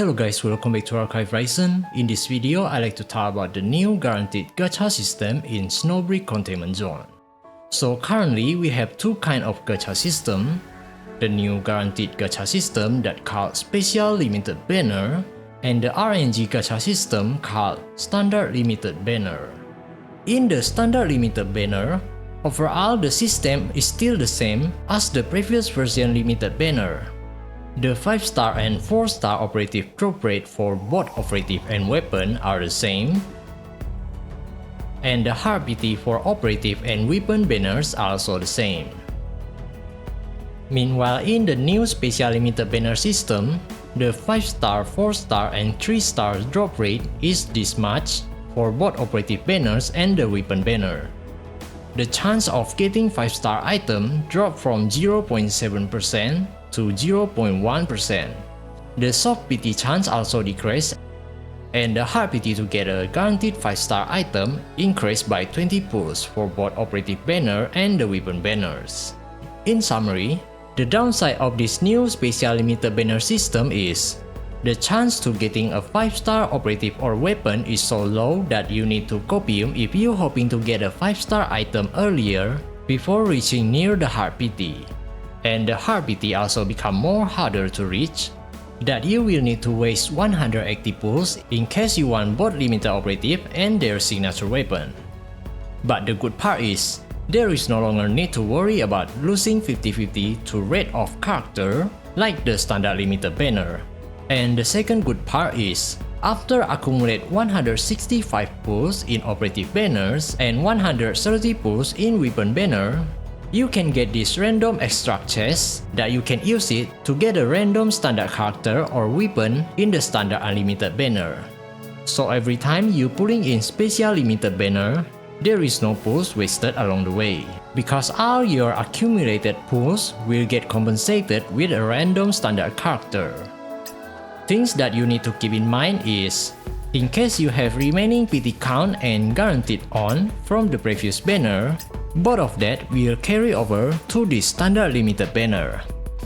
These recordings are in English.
Hello guys, welcome back to Archive Ryzen. In this video, I like to talk about the new guaranteed gacha system in Snowbreak Containment Zone. So currently, we have two kinds of gacha system. The new guaranteed gacha system that called Special Limited Banner, and the RNG gacha system called Standard Limited Banner. In the Standard Limited Banner, overall the system is still the same as the previous version Limited Banner. The 5-star and 4-star operative drop rate for both operative and weapon are the same, and the hard PT for operative and weapon banners are also the same. Meanwhile, in the new Special Limited Banner system, the 5-star, 4-star and 3-star drop rate is this much for both operative banners and the weapon banner. The chance of getting 5-star item dropped from 0.7% to 0.1%. The soft PT chance also decreased, and the hard PT to get a guaranteed 5-star item increased by 20 pulls for both operative banner and the weapon banners. In summary, the downside of this new Special Limited Banner system is the chance to getting a 5-star operative or weapon is so low that you need to copium if you're hoping to get a 5-star item earlier before reaching near the hard PT. And the hard PT also become more harder to reach, that you will need to waste 180 pulls in case you want both limited operative and their signature weapon. But the good part is, there is no longer need to worry about losing 50-50 to rate of character like the Standard Limited Banner. And the second good part is, after accumulate 165 pulls in operative banners and 130 pulls in weapon banner, you can get this random extract chest that you can use it to get a random standard character or weapon in the standard unlimited banner. So every time you pulling in Special Limited Banner, there is no pulls wasted along the way, because all your accumulated pulls will get compensated with a random standard character. Things that you need to keep in mind is, in case you have remaining PT count and guaranteed on from the previous banner, both of that will carry over to the Standard Limited Banner.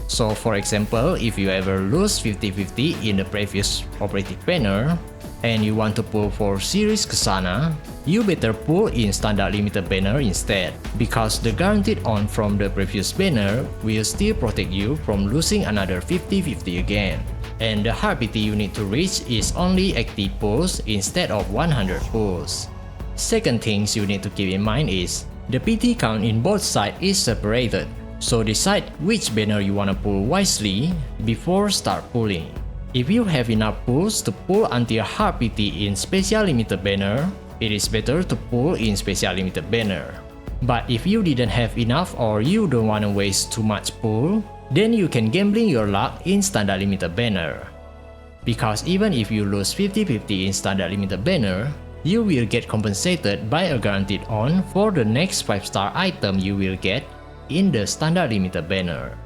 So for example, if you ever lose 50-50 in the previous operative banner, and you want to pull for SIRIS KSANA, you better pull in Standard Limited Banner instead, because the guaranteed on from the previous banner will still protect you from losing another 50-50 again. And the hard PT you need to reach is only 80 pulls instead of 100 pulls. Second things you need to keep in mind is, the PT count in both sides is separated, so decide which banner you wanna pull wisely before start pulling. If you have enough pulls to pull until hard PT in Special Limited Banner, it is better to pull in Special Limited Banner. But if you didn't have enough or you don't wanna waste too much pull, then you can gambling your luck in Standard Limited Banner. Because even if you lose 50-50 in Standard Limited Banner, you will get compensated by a guaranteed on for the next 5-star item you will get in the Standard Limited Banner.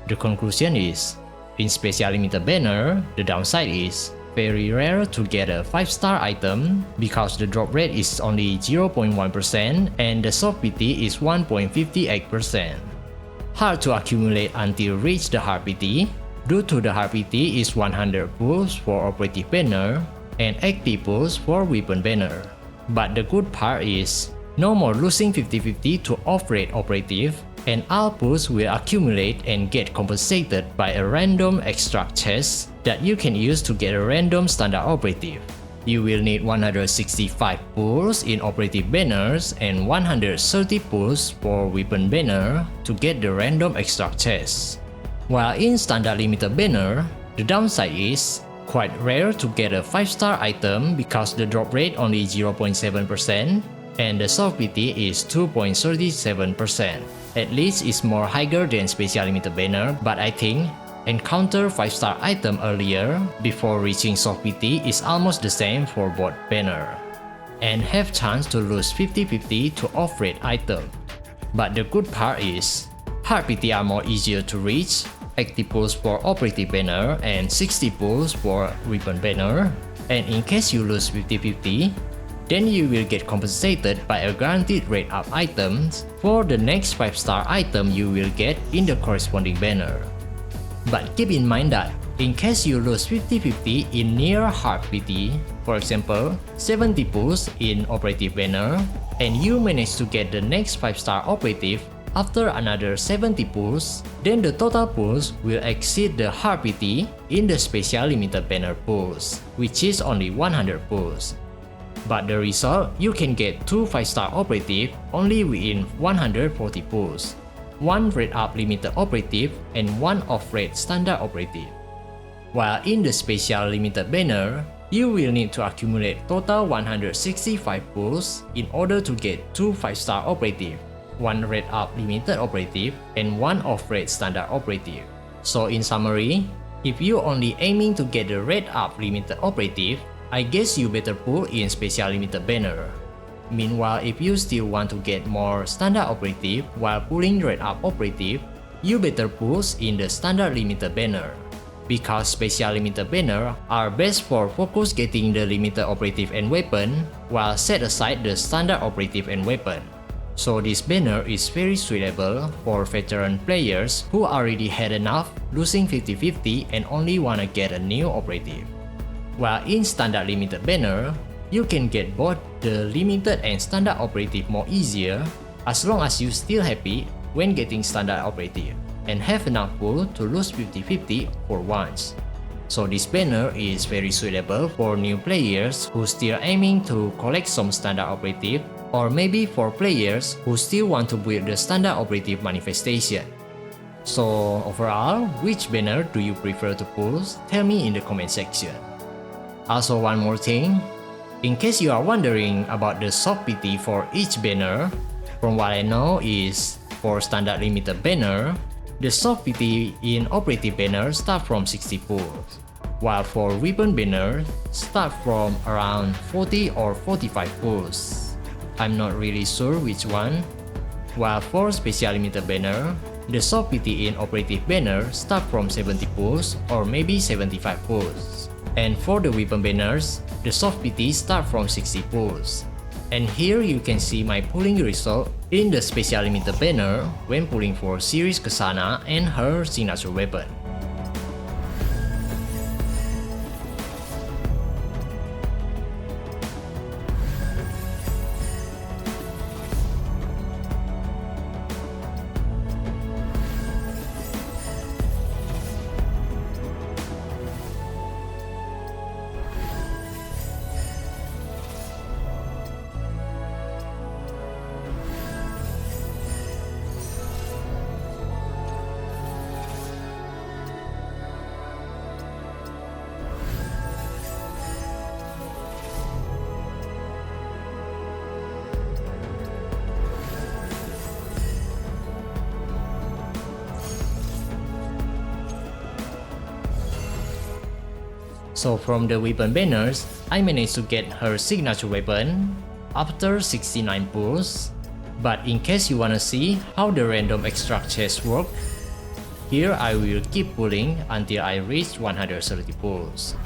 The conclusion is, in Special Limited Banner, the downside is very rare to get a 5-star item because the drop rate is only 0.1% and the soft PT is 1.58%. Hard to accumulate until reach the hard PT, due to the hard PT is 100 pulls for operative banner and 80 pulls for weapon banner. But the good part is, no more losing 50-50 to off-rate operative, and all pulls will accumulate and get compensated by a random extract chest that you can use to get a random standard operative. You will need 165 pulls in operative banners and 130 pulls for weapon banner to get the random extract chest. While in Standard Limited Banner, the downside is quite rare to get a 5-star item because the drop rate only 0.7% and the soft PT is 2.37%. At least it's more higher than Special Limited Banner, but I think encounter 5-star item earlier before reaching soft PT is almost the same for both banner, and have chance to lose 50-50 to off-rate item. But the good part is, hard PT are more easier to reach, 80 pulls for operative banner and 60 pulls for weapon banner, and in case you lose 50-50, then you will get compensated by a guaranteed rate up items for the next 5-star item you will get in the corresponding banner. But keep in mind that In case you lose 50-50 in near hard PT, for example, 70 pulls in operative banner, and you manage to get the next 5-star operative after another 70 pulls, then the total pulls will exceed the hard PT in the special limited banner pulls, which is only 100 pulls. But the result, you can get 2 5-star operative only within 140 pulls, 1 rate up limited operative and 1 off-rate standard operative. While in the special limited banner, you will need to accumulate total 165 pulls in order to get 2 5-star operative, 1 rate up limited operative, and 1 off-rate standard operative. So in summary, if you only aiming to get the rate up limited operative, I guess you better pull in special limited banner. Meanwhile, if you still want to get more standard operative while pulling rate up operative, you better pull in the standard limited banner. Because special limited banner are best for focus getting the limited operative and weapon, while set aside the standard operative and weapon. So this banner is very suitable for veteran players who already had enough losing 50-50 and only wanna get a new operative. While in standard limited banner, you can get both the limited and standard operative more easier as long as you still happy when getting standard operative and have enough pull to lose 50-50 for once. So this banner is very suitable for new players who still aiming to collect some standard operative, or maybe for players who still want to build the standard operative manifestation. So overall, which banner do you prefer to pull? Tell me in the comment section. Also one more thing, in case you are wondering about the soft PT for each banner, from what I know is for standard limited banner, the soft PT in operative banner start from 60 pulls, while for weapon banner start from around 40 or 45 pulls. I'm not really sure which one. While for special limited banner, the soft PT in operative banner start from 70 pulls or maybe 75 pulls. And for the weapon banners, the soft PT start from 60 pulls. And here you can see my pulling result in the special limited banner when pulling for SIRIS KSANA and her signature weapon. So from the weapon banners, I managed to get her signature weapon after 69 pulls. But in case you wanna see how the random extract chest work, here I will keep pulling until I reach 130 pulls.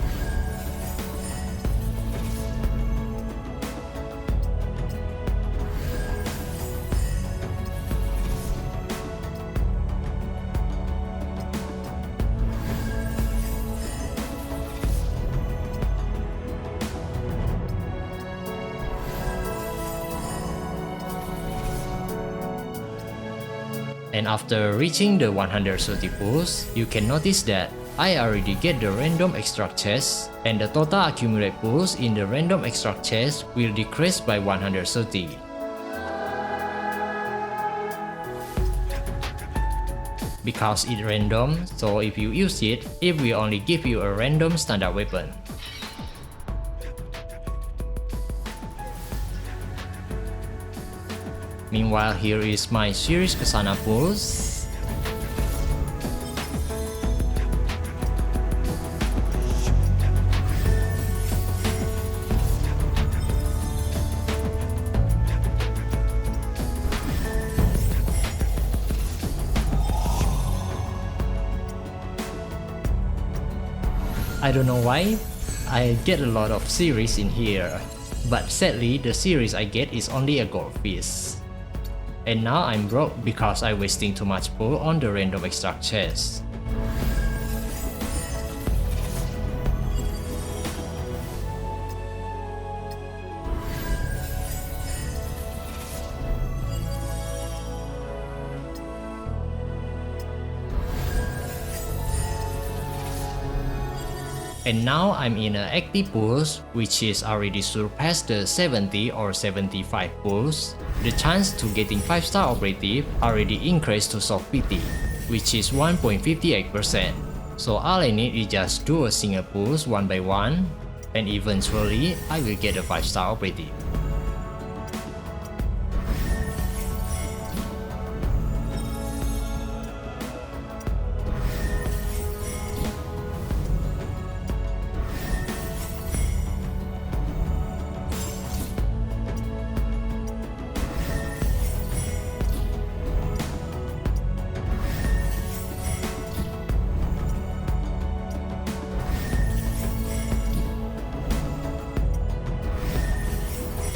And after reaching the 130 pulls, you can notice that I already get the random extract chest, and the total accumulate pulls in the random extract chest will decrease by 130. Because it's random, so if you use it, it will only give you a random standard weapon. Meanwhile, here is my SIRIS KSANA pulls. I don't know why, I get a lot of SIRIS in here, but sadly the SIRIS I get is only a goldfish. And now I'm broke because I'm wasting too much pull on the random extract chest. And now I'm in an active pulse, which is already surpassed the 70 or 75 pulse. The chance to getting 5-star operative already increased to soft 50, which is 1.58%. So all I need is just do a single pulse one by one, and eventually I will get a 5-star operative.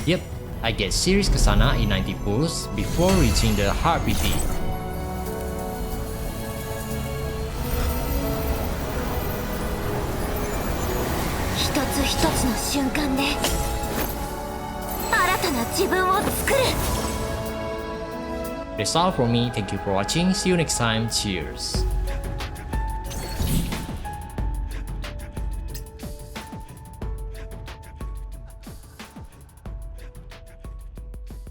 Yep, I get SIRIS KSANA in 90 pulls before reaching the hard PT. That's all from me, thank you for watching, see you next time, cheers!